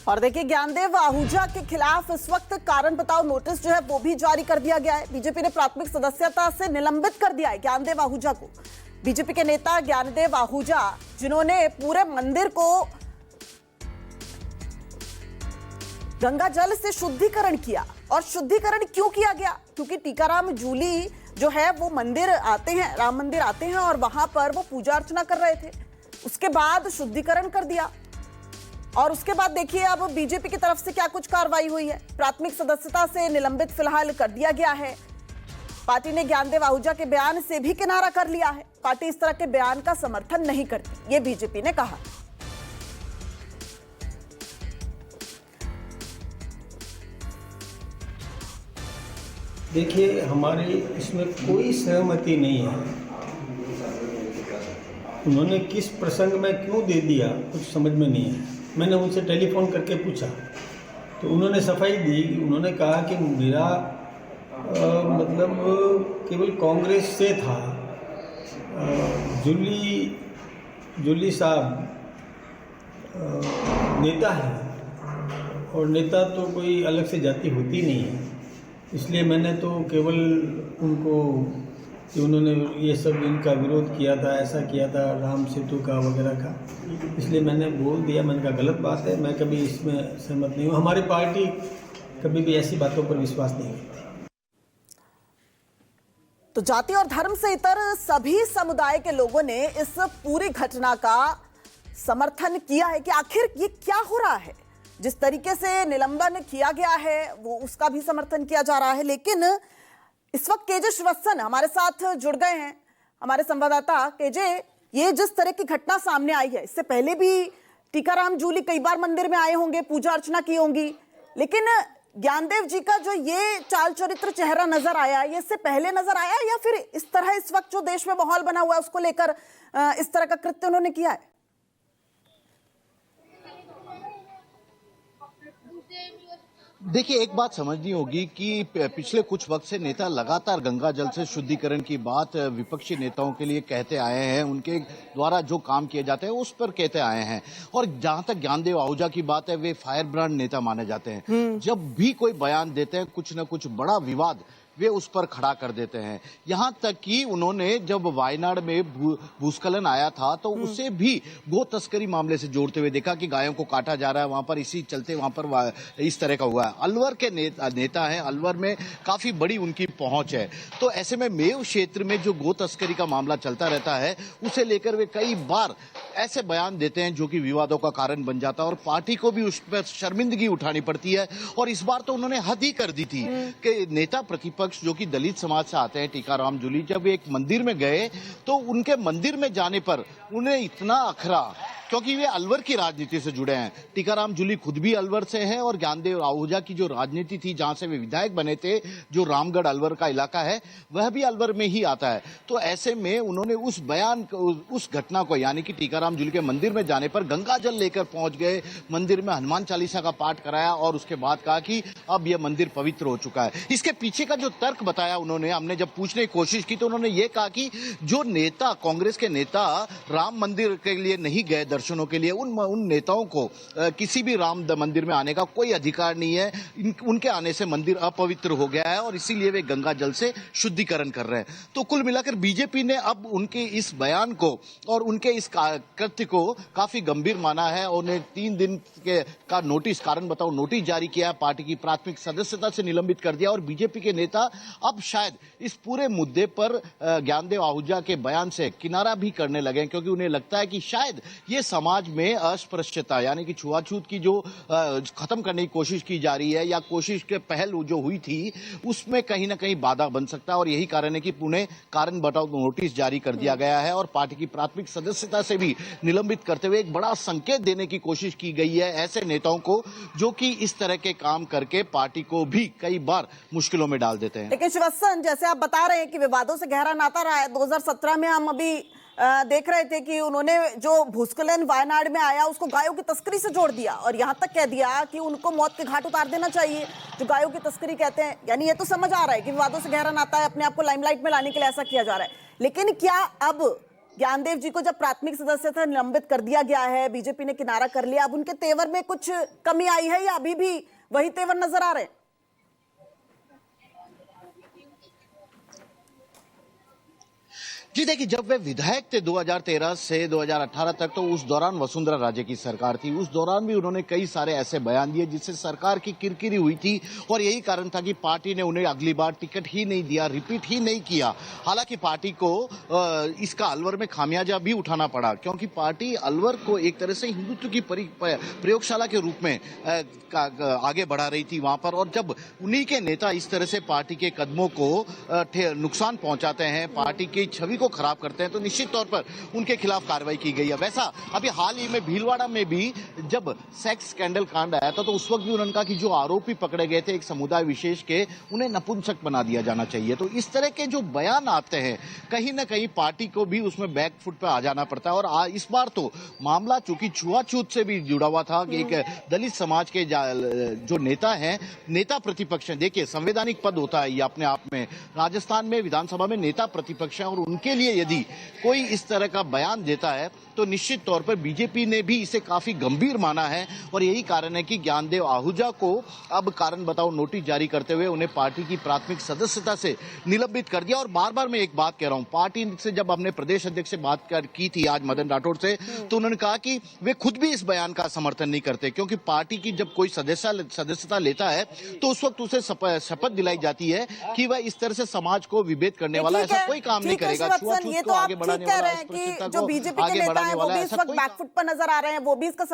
और देखिए, ज्ञानदेव आहूजा के खिलाफ इस वक्त कारण बताओ नोटिस जो है वो भी जारी कर दिया गया है। बीजेपी ने प्राथमिक सदस्यता से निलंबित कर दिया है ज्ञानदेव आहूजा को। बीजेपी के नेता ज्ञानदेव आहूजा, जिन्होंने पूरे मंदिर को गंगा जल से शुद्धिकरण किया, और शुद्धिकरण क्यों किया गया? क्योंकि टीकाराम जूली जो है वो मंदिर आते हैं, राम मंदिर आते हैं, और वहां पर वो पूजा अर्चना कर रहे थे। उसके बाद शुद्धिकरण कर दिया, और उसके बाद देखिए अब बीजेपी की तरफ से क्या कुछ कार्रवाई हुई है। प्राथमिक सदस्यता से निलंबित फिलहाल कर दिया गया है। पार्टी ने ज्ञानदेव आहूजा के बयान से भी किनारा कर लिया है। पार्टी इस तरह के बयान का समर्थन नहीं करती, ये बीजेपी ने कहा। देखिए, हमारी इसमें कोई सहमति नहीं है। उन्होंने किस प्रसंग में क्यों दे दिया कुछ समझ में नहीं है। मैंने उनसे टेलीफोन करके पूछा तो उन्होंने सफाई दी। उन्होंने कहा कि मेरा मतलब केवल कांग्रेस से था। जूली साहब नेता है, और नेता तो कोई अलग से जाति होती नहीं है। इसलिए मैंने तो केवल उनको कि उन्होंने ये सब इनका विरोध किया था, ऐसा किया था राम सेतु का वगैरह का, इसलिए मैंने बोल दिया। मैंने कहा गलत बात है, मैं कभी इसमें सहमत नहीं हूँ। हमारी पार्टी कभी भी ऐसी बातों पर विश्वास नहीं करती। तो जाति और धर्म से इतर सभी समुदाय के लोगों ने इस पूरी घटना का समर्थन किया है कि आखिर ये क्या हो रहा है। जिस तरीके से निलंबन किया गया है वो उसका भी समर्थन किया जा रहा है। लेकिन इस वक्त केजे श्रीवत्सन हमारे साथ जुड़ गए हैं, हमारे संवाददाता। केजे, ये जिस तरह की घटना सामने आई है, इससे पहले भी टीकाराम जूली कई बार मंदिर में आए होंगे, पूजा अर्चना की होंगी, लेकिन ज्ञानदेव जी का जो ये चाल चरित्र चेहरा नजर आया, ये इससे पहले नजर आया, या फिर इस तरह इस वक्त जो देश में माहौल बना हुआ है उसको लेकर इस तरह का कृत्य उन्होंने किया है? देखिए, एक बात समझनी होगी कि पिछले कुछ वक्त से नेता लगातार गंगा जल से शुद्धिकरण की बात विपक्षी नेताओं के लिए कहते आए हैं। उनके द्वारा जो काम किए जाते हैं उस पर कहते आए हैं। और जहां तक ज्ञानदेव आहूजा की बात है, वे फायर ब्रांड नेता माने जाते हैं। जब भी कोई बयान देते हैं, कुछ न कुछ बड़ा विवाद वे उस पर खड़ा कर देते हैं। यहां तक कि उन्होंने जब वायनाड में भूस्खलन आया था तो उसे भी गो तस्करी मामले से जोड़ते हुए देखा कि गायों को काटा जा रहा है वहां पर, इसी चलते वहां पर इस तरह का हुआ है। अलवर के नेता हैं, अलवर में काफी बड़ी उनकी पहुंच है। तो ऐसे में मेव क्षेत्र में जो गो तस्करी का मामला चलता रहता है, उसे लेकर वे कई बार ऐसे बयान देते हैं जो कि विवादों का कारण बन जाता है, और पार्टी को भी उस पर शर्मिंदगी उठानी पड़ती है। और इस बार तो उन्होंने हद ही कर दी थी कि नेता प्रतिपक्ष जो कि दलित समाज से आते हैं, टीकाराम जूली, जब एक मंदिर में गए तो उनके मंदिर में जाने पर उन्हें इतना अखरा, क्योंकि वे अलवर की राजनीति से जुड़े हैं। टीकाराम जूली खुद भी अलवर से हैं, और ज्ञानदेव आहूजा की जो राजनीति थी, जहां से वे विधायक बने थे, जो रामगढ़ अलवर का इलाका है, वह भी अलवर में ही आता है। तो ऐसे में उन्होंने उस बयान, उस घटना को, यानी कि टीकाराम जूली के मंदिर में जाने पर गंगा जल लेकर पहुंच गए, मंदिर में हनुमान चालीसा का पाठ कराया, और उसके बाद कहा कि अब यह मंदिर पवित्र हो चुका है। इसके पीछे का जो तर्क बताया उन्होंने, हमने जब पूछने की कोशिश की तो उन्होंने ये कहा कि जो नेता, कांग्रेस के नेता राम मंदिर के लिए नहीं गए दर्शनों के लिए, उन नेताओं को किसी भी राम मंदिर में आने का कोई अधिकार नहीं है। उनके आने से मंदिर अपवित्र हो गया है, और इसीलिए वे गंगा जल से शुद्धिकरण कर रहे हैं। तो कुल मिलाकर बीजेपी ने अब उनके इस बयान को और उनके इस कृत्य को काफी गंभीर माना है, और उन्हें 3 दिन का नोटिस, कारण बताओ नोटिस जारी किया है। पार्टी की प्राथमिक सदस्यता से निलंबित कर दिया, और बीजेपी के नेता अब शायद इस पूरे मुद्दे पर ज्ञानदेव आहूजा के बयान से किनारा भी करने लगे, क्योंकि उन्हें लगता है कि शायद ये समाज में अस्पृश्यता, यानी कि छुआछूत की जो खत्म करने की कोशिश की जा रही है, या कोशिश के पहल जो हुई थी, उसमें कहीं ना कहीं बाधा बन सकता है। और यही कारण है कि उन्हें कारण बताओ नोटिस जारी कर दिया गया है, और पार्टी की प्राथमिक सदस्यता से भी निलंबित करते हुए एक बड़ा संकेत देने की कोशिश की गई है ऐसे नेताओं को जो कि इस तरह के काम करके पार्टी को भी कई बार मुश्किलों में डाल देते हैं। लेकिन श्रीवत्सन, जैसे आप बता रहे हैं कि विवादों से गहरा नाता रहा है, 2017 में हम अभी देख रहे थे कि उन्होंने जो भूस्खलन वायनाड में आया उसको गायों की तस्करी से जोड़ दिया, और यहां तक कह दिया कि उनको मौत के घाट उतार देना चाहिए, जो गायों की तस्करी कहते हैं। यानी ये तो समझ आ रहा है कि विवादों से गहरा नाता है, अपने आप को लाइमलाइट में लाने के लिए ऐसा किया जा रहा है। लेकिन क्या अब ज्ञानदेव जी को जब प्राथमिक सदस्यता निलंबित कर दिया गया है, बीजेपी ने किनारा कर लिया, अब उनके तेवर में कुछ कमी आई है या अभी भी वही तेवर नजर आ रहे हैं? जी देखिए, जब वे विधायक थे 2013 से 2018 तक, तो उस दौरान वसुंधरा राजे की सरकार थी। उस दौरान भी उन्होंने कई सारे ऐसे बयान दिए जिससे सरकार की किरकिरी हुई थी और यही कारण था कि पार्टी ने उन्हें अगली बार टिकट ही नहीं दिया, रिपीट ही नहीं किया। हालांकि पार्टी को इसका अलवर में खामियाजा भी उठाना पड़ा, क्योंकि पार्टी अलवर को एक तरह से हिंदुत्व की प्रयोगशाला के रूप में आगे बढ़ा रही थी वहां पर। और जब उन्हीं के नेता इस तरह से पार्टी के कदमों को नुकसान पहुंचाते हैं, पार्टी की छवि को खराब करते हैं, तो निश्चित तौर पर उनके खिलाफ कार्रवाई की गई है। वैसा अभी हाल ही में भीलवाड़ा में भी जब सेक्स स्कैंडल कांड आया था, तो उस वक्त भी उन्होंने कहा कि जो आरोपी पकड़े गए थे एक समुदाय विशेष के, उन्हें नपुंसक बना दिया जाना चाहिए। तो इस तरह के जो बयान आते हैं, कहीं ना कहीं पार्टी को भी उसमें बैक फुट पर आ जाना पड़ता है। और इस बार तो मामला चूंकि छुआछूत से भी जुड़ा हुआ था कि एक दलित समाज के जो नेता हैं, नेता प्रतिपक्ष हैं, देखिए संवैधानिक पद होता है ये अपने आप में, राजस्थान में विधानसभा में नेता प्रतिपक्ष हैं, और उनके लिए यदि कोई इस तरह का बयान देता है तो निश्चित तौर पर बीजेपी ने भी इसे काफी गंभीर माना है। और यही कारण है कि ज्ञानदेव आहूजा को अब कारण बताओ नोटिस जारी करते हुए उन्हें पार्टी की प्राथमिक सदस्यता से निलंबित कर दिया। और बार बार मैं एक बात कह रहा हूं, पार्टी से जब हमने प्रदेश अध्यक्ष से बात की थी आज मदन राठौड़ से, तो उन्होंने कहा कि वे खुद भी इस बयान का समर्थन नहीं करते, क्योंकि पार्टी की जब कोई सदस्यता लेता है तो उस वक्त उसे शपथ दिलाई जाती है कि वह इस तरह से समाज को विभेद करने वाला ऐसा कोई काम नहीं करेगा। ये तो आप ठीक कह रहे हैं कि जो बीजेपी के नेता हैं वो भी इस वक्त बैकफुट पर नजर आ रहे हैं, वो भी इसका